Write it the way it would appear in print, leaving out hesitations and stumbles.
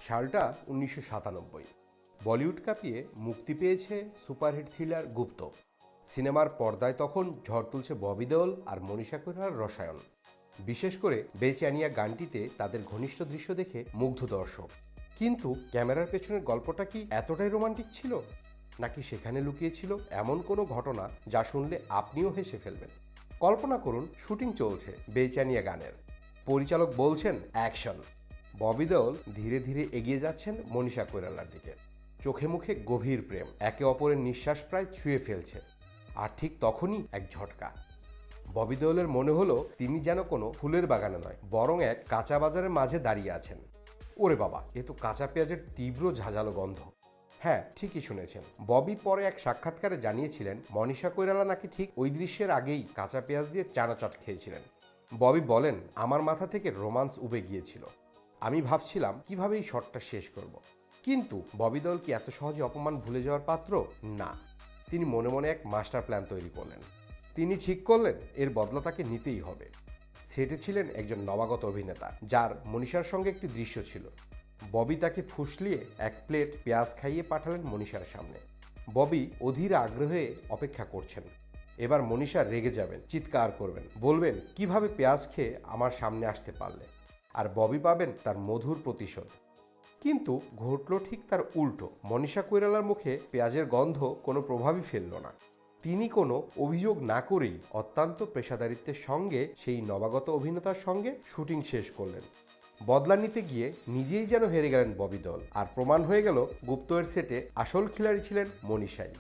সালটা 1997। বলিউড কাঁপিয়ে মুক্তি পেয়েছে সুপারহিট থ্রিলার গুপ্ত। সিনেমার পর্দায় তখন ঝড় তুলছে ববি দেওল আর মনীষা কৈরালার রসায়ন। বিশেষ করে বেচানিয়া গানটিতে তাদের ঘনিষ্ঠ দৃশ্য দেখে মুগ্ধ দর্শক। কিন্তু ক্যামেরার পেছনের গল্পটা কি এতটাই রোমান্টিক ছিল, নাকি সেখানে লুকিয়েছিল এমন কোনো ঘটনা যা শুনলে আপনিও হেসে ফেলবেন? কল্পনা করুন, শুটিং চলছে বেচানিয়া গানের, পরিচালক বলছেন অ্যাকশন, ববি দেওল ধীরে ধীরে এগিয়ে যাচ্ছেন মনীষা কৈরালার দিকে, চোখে মুখে গভীর প্রেম, একে অপরের নিঃশ্বাস প্রায় ছুঁয়ে ফেলছে। আর ঠিক তখনই এক ঝটকা। ববি দেওলের মনে হলো তিনি যেন কোনো ফুলের বাগানে নয়, বরং এক কাঁচা বাজারের মাঝে দাঁড়িয়ে আছেন। ওরে বাবা, এ তো কাঁচা পেঁয়াজের তীব্র ঝাঁঝালো গন্ধ। হ্যাঁ, ঠিকই শুনেছেন। ববি পরে এক সাক্ষাৎকারে জানিয়েছিলেন মনীষা কৈরালা নাকি ঠিক ওই দৃশ্যের আগেই কাঁচা পেঁয়াজ দিয়ে চানাচট খেয়েছিলেন। ববি বলেন, আমার মাথা থেকে রোমান্স উবে গিয়েছিল। আমি ভাবছিলাম কিভাবে এই শটটা শেষ করব। কিন্তু ববি দেওল কি এত সহজে অপমান ভুলে যাওয়ার পাত্র? না, তিনি মনে মনে এক মাস্টার প্ল্যান তৈরি করলেন। তিনি ঠিক করলেন এর বদলা তাকে নিতেই হবে। সেটে ছিলেন একজন নবাগত অভিনেতা, যার মনীষার সঙ্গে একটি দৃশ্য ছিল। ববি তাকে ফুসলিয়ে এক প্লেট পেঁয়াজ খাইয়ে পাঠালেন মনীষার সামনে। ববি অধীর আগ্রহে অপেক্ষা করছেন। এবার মনীষা রেগে যাবেন, চিৎকার করবেন, বলবেন কিভাবে পেঁয়াজ খেয়ে আমার সামনে আসতে পারলে, আর ববি পাবেন তার মধুর প্রতিশোধ। কিন্তু ঘটল ঠিক তার উল্টো। মনীষা কৈরালার মুখে পেঁয়াজের গন্ধ কোনো প্রভাবই ফেলল না। তিনি কোনো অভিযোগ না করেই অত্যন্ত পেশাদারিত্বের সঙ্গে সেই নবাগত অভিনেতার সঙ্গে শুটিং শেষ করলেন। বদলা নিতে গিয়ে নিজেই যেন হেরে গেলেন ববি দেওল, আর প্রমাণ হয়ে গেল গুপ্ত এর সেটে আসল খিলাড়ি ছিলেন মনীষাই।